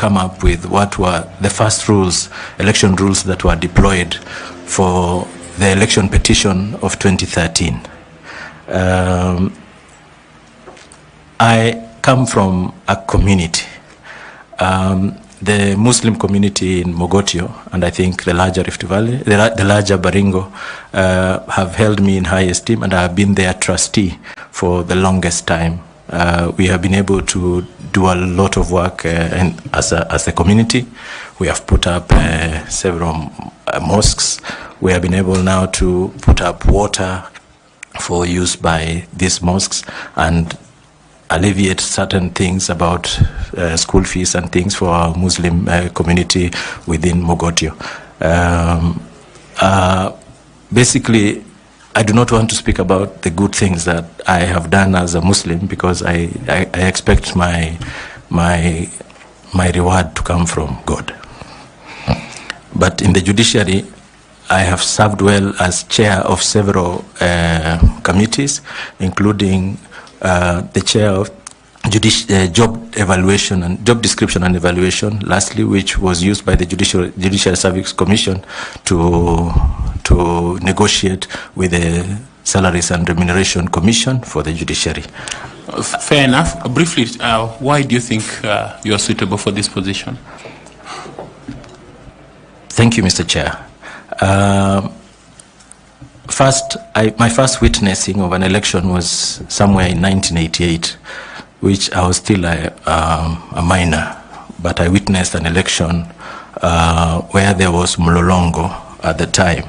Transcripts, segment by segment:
come up with what were the first rules, election rules that were deployed for the election petition of 2013. I come from a community, the Muslim community in Mogotio, and I think the larger Rift Valley, the larger Baringo, have held me in high esteem, and I have been their trustee for the longest time. We have been able to do a lot of work as a community. We have put up several mosques. We have been able now to put up water for use by these mosques and alleviate certain things about school fees and things for our Muslim community within Mogotio. Basically, I do not want to speak about the good things that I have done as a Muslim, because I expect my reward to come from God. But in the judiciary, I have served well as chair of several committees, including the chair of job evaluation and job description and evaluation, lastly, which was used by the Judicial Service Commission to negotiate with the Salaries and Remuneration Commission for the judiciary. Fair enough. Briefly, why do you think you are suitable for this position? Thank you, Mr. Chair. First, my first witnessing of an election was somewhere in 1988, which I was still a minor, but I witnessed an election where there was Mlolongo at the time.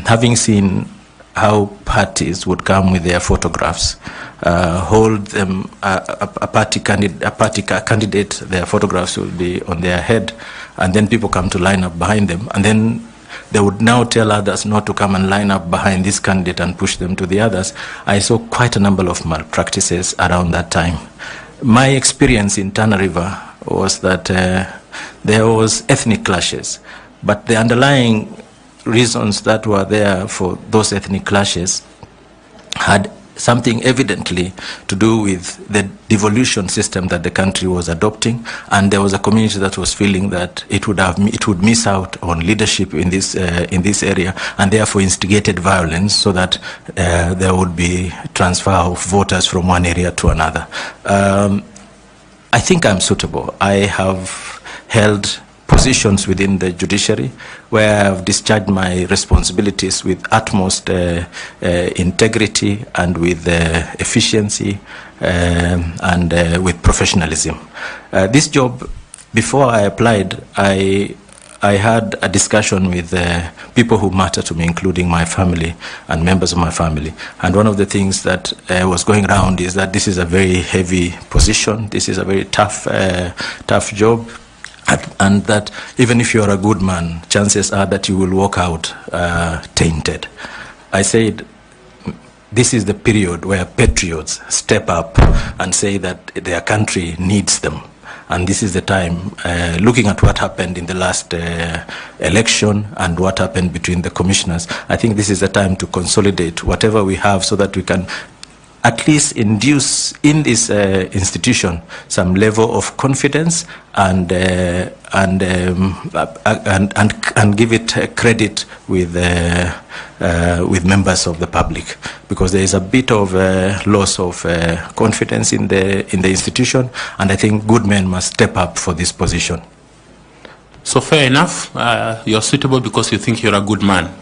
Having seen how parties would come with their photographs, hold them, a party candidate, their photographs will be on their head, and then people come to line up behind them, and then they would now tell others not to come and line up behind this candidate and push them to the others. I saw quite a number of malpractices around that time. My experience in Tana River was that there was ethnic clashes, but the underlying reasons that were there for those ethnic clashes had something evidently to do with the devolution system that the country was adopting, and there was a community that was feeling that it would miss out on leadership in this area, and therefore instigated violence so that there would be transfer of voters from one area to another. I think I'm suitable. I have held positions within the judiciary where I have discharged my responsibilities with utmost integrity and with efficiency and with professionalism. This job, before I applied, I had a discussion with people who matter to me, including my family and members of my family. And one of the things that was going around is that this is a very heavy position. This is a very tough job. And that even if you're a good man, chances are that you will walk out tainted. I said, this is the period where patriots step up and say that their country needs them. And this is the time, looking at what happened in the last election and what happened between the commissioners, I think this is the time to consolidate whatever we have so that we can at least induce in this institution some level of confidence and give it credit with members of the public, because there is a bit of loss of confidence in the institution, and I think good men must step up for this position. So fair enough, you're suitable because you think you're a good man.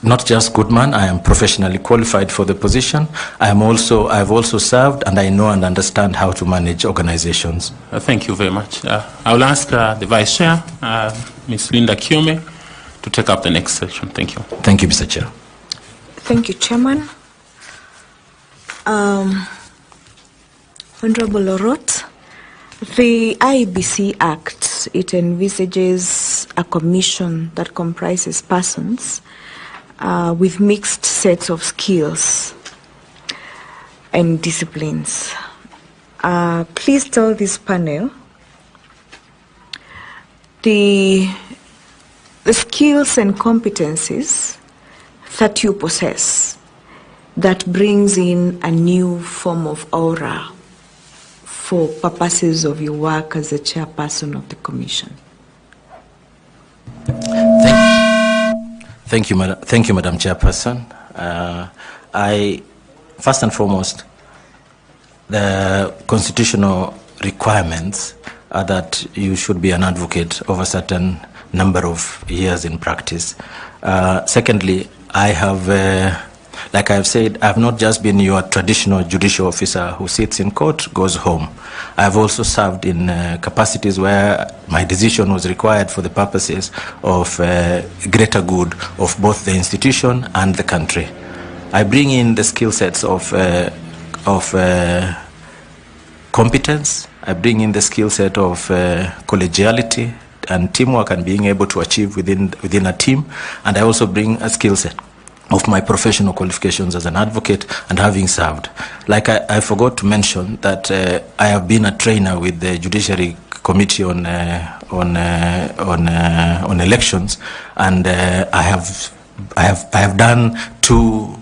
Not just good man, I am professionally qualified for the position. I've also served, and I know and understand how to manage organizations. Thank you very much. I will ask the Vice Chair, Ms. Linda Kiome, to take up the next section. Thank you. Thank you, Mr. Chair. Thank you, Chairman. Honorable Orot, the IEBC Act, it envisages a commission that comprises persons with mixed sets of skills and disciplines. Please tell this panel the skills and competencies that you possess that brings in a new form of aura for purposes of your work as a chairperson of the commission? Thank you, Madam Chairperson. First and foremost, the constitutional requirements are that you should be an advocate of a certain number of years in practice. Secondly, I have, like I've said, I've not just been your traditional judicial officer who sits in court, goes home. I've also served in capacities where my decision was required for the purposes of greater good of both the institution and the country. I bring in the skill sets of competence. I bring in the skill set of collegiality and teamwork and being able to achieve within a team. And I also bring a skill set of my professional qualifications as an advocate and having served. Like I forgot to mention that I have been a trainer with the Judiciary Committee on elections, and I have done 2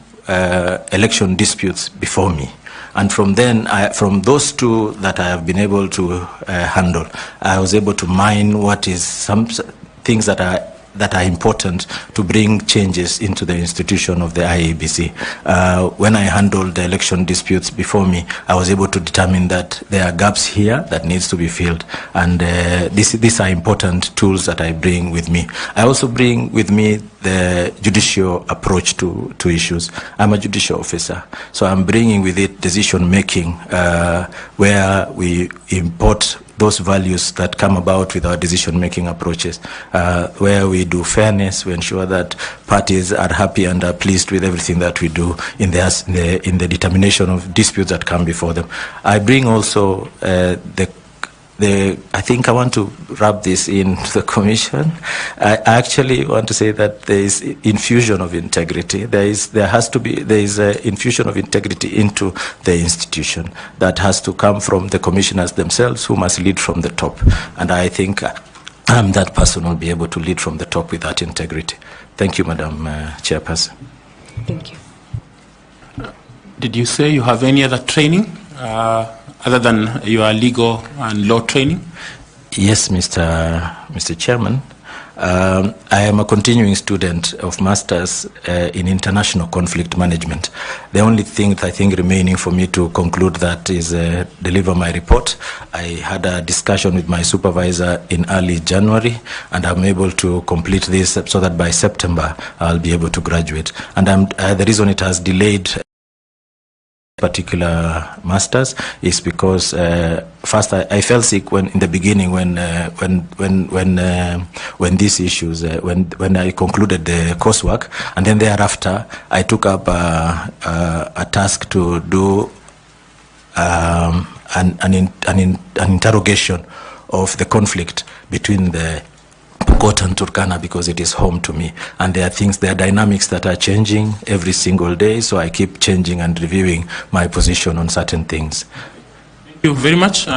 election disputes before me. And from then, from those 2 that I have been able to handle, I was able to mine what is some things that are important to bring changes into the institution of the IEBC. When I handled the election disputes before me, I was able to determine that there are gaps here that needs to be filled. And these are important tools that I bring with me. I also bring with me the judicial approach to issues. I'm a judicial officer, so I'm bringing with it decision making, where we import those values that come about with our decision-making approaches, where we do fairness, we ensure that parties are happy and are pleased with everything that we do in the determination of disputes that come before them. I bring also I think I want to wrap this into the commission. I actually want to say that there is infusion of integrity. There is a infusion of integrity into the institution that has to come from the commissioners themselves, who must lead from the top. And I think I'm that person who will be able to lead from the top with that integrity. Thank you, Madam Chairperson. Thank you. Did you say you have any other training other than your legal and law training? Yes, Mr. Chairman. I am a continuing student of Masters in International Conflict Management. The only thing that I think remaining for me to conclude that is deliver my report. I had a discussion with my supervisor in early January, and I'm able to complete this so that by September I'll be able to graduate. And the reason it has delayed particular masters is because first I fell sick in the beginning when these issues when I concluded the coursework, and then thereafter I took up a task to do an interrogation of the conflict between the Pokot and Turkana, because it is home to me, and there are dynamics that are changing every single day, so I keep changing and reviewing my position on certain things. Thank you very much.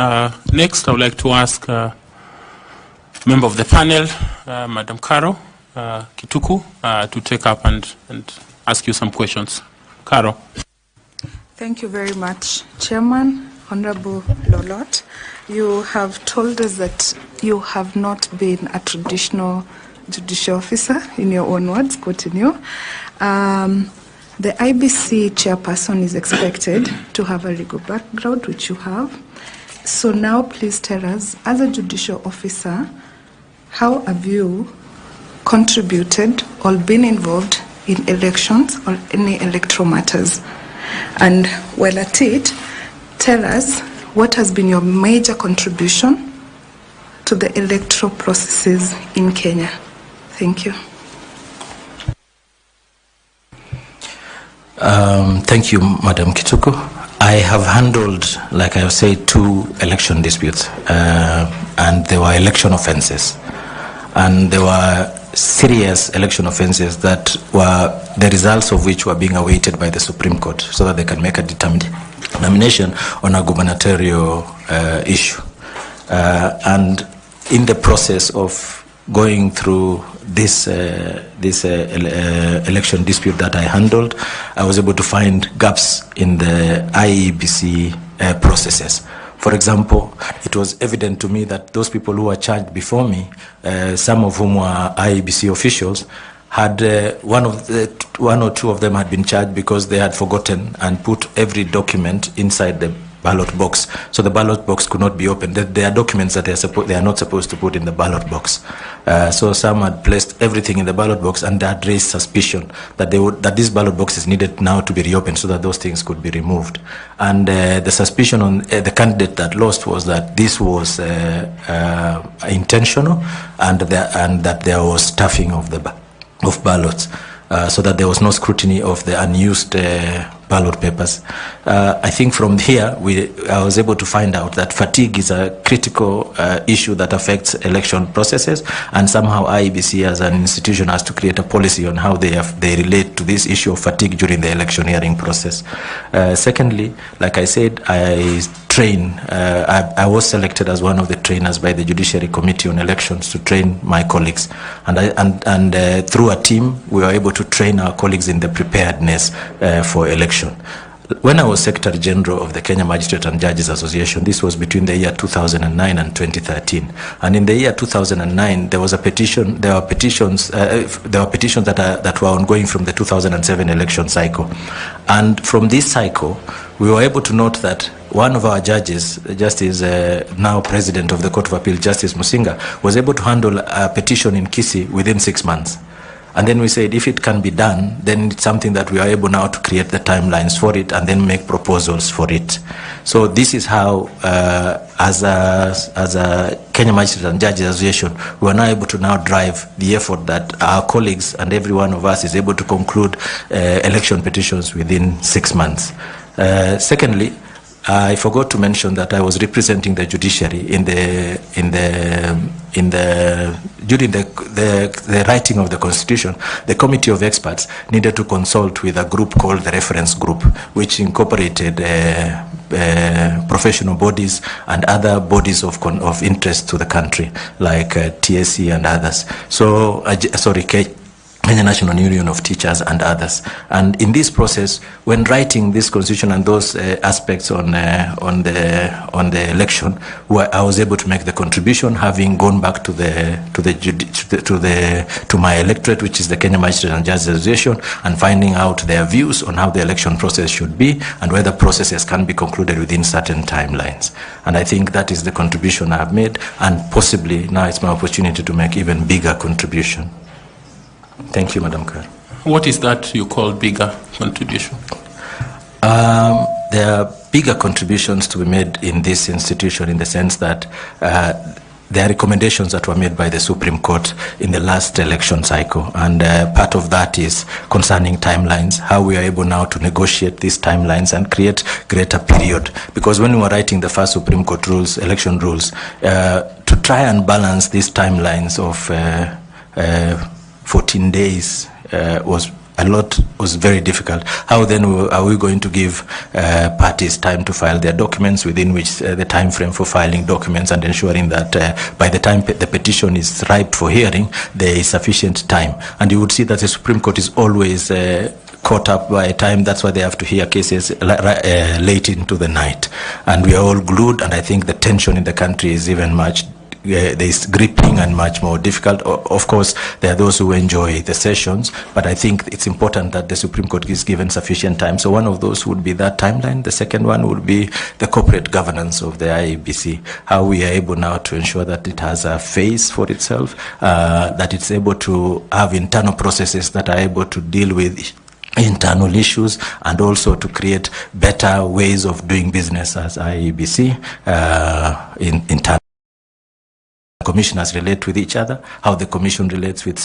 Next, I would like to ask member of the panel, Madam Caro Kituku, to take up and ask you some questions. Caro. Thank you very much, Chairman. Honorable Lolot, you have told us that you have not been a traditional judicial officer, in your own words, quoting you. The IBC chairperson is expected to have a legal background, which you have. So now please tell us, as a judicial officer, how have you contributed or been involved in elections or any electoral matters? And while at it, tell us what has been your major contribution to the electoral processes in Kenya. Thank you. Thank you, Madam Kituku. I have handled, like I have said, 2 election disputes, and they were election offenses. And they were serious election offenses that were the results of which were being awaited by the Supreme Court so that they can make a determination on a gubernatorial issue. And in the process of going through this election dispute that I handled, I was able to find gaps in the IEBC processes. For example, it was evident to me that those people who were charged before me, some of whom were IEBC officials, had one or two of them had been charged because they had forgotten and put every document inside the ballot box. So the ballot box could not be opened. There are documents that they are not supposed to put in the ballot box. So some had placed everything in the ballot box, and that raised suspicion that this ballot box is needed now to be reopened so that those things could be removed. And the suspicion on the candidate that lost was that this was intentional, and that there was stuffing of ballots, so that there was no scrutiny of the unused ballot papers. I think from here, I was able to find out that fatigue is a critical issue that affects election processes, and somehow IEBC as an institution has to create a policy on how they relate to this issue of fatigue during the electioneering process. Secondly, like I said, I was selected as one of the trainers by the Judiciary Committee on Elections to train my colleagues, and through a team we were able to train our colleagues in the preparedness for election. When I was Secretary General of the Kenya Magistrate and Judges Association, this was between the year 2009 and 2013. And in the year 2009, there was a petition. There were petitions that were ongoing from the 2007 election cycle. And from this cycle, we were able to note that one of our judges, Justice now President of the Court of Appeal, Justice Musinga, was able to handle a petition in Kisii within 6 months. And then we said, if it can be done, then it's something that we are able now to create the timelines for it and then make proposals for it. So this is how, as a Kenya Magistrate and Judges Association, we are now able to now drive the effort that our colleagues and every one of us is able to conclude election petitions within 6 months. Secondly, I forgot to mention that I was representing the judiciary during the writing of the Constitution. The Committee of Experts needed to consult with a group called the Reference Group, which incorporated professional bodies and other bodies of interest to the country, like TSC and others. So, Kenya National Union of Teachers and others. And in this process, when writing this constitution and those aspects on the election, I was able to make the contribution, having gone back to my electorate, which is the Kenya Magistrate and Judges Association, and finding out their views on how the election process should be and whether processes can be concluded within certain timelines. And I think that is the contribution I have made, and possibly now it's my opportunity to make even bigger contribution. Thank you, Madam Chair. What is that you call bigger contribution? There are bigger contributions to be made in this institution, in the sense that there are recommendations that were made by the Supreme Court in the last election cycle, and part of that is concerning timelines, how we are able now to negotiate these timelines and create greater period. Because when we were writing the first Supreme Court rules, election rules, to try and balance these timelines of 14 days was very difficult. How then are we going to give parties time to file their documents, within which the time frame for filing documents, and ensuring that by the time the petition is ripe for hearing, there is sufficient time. And you would see that the Supreme Court is always caught up by time. That's why they have to hear cases late into the night. And we are all glued, and I think the tension in the country is even much there is gripping and much more difficult. Of course, there are those who enjoy the sessions, but I think it's important that the Supreme Court is given sufficient time. So one of those would be that timeline. The second one would be the corporate governance of the IEBC, how we are able now to ensure that it has a face for itself, that it's able to have internal processes that are able to deal with internal issues, and also to create better ways of doing business as IEBC in internal. Commissioners relate with each other, how the commission relates with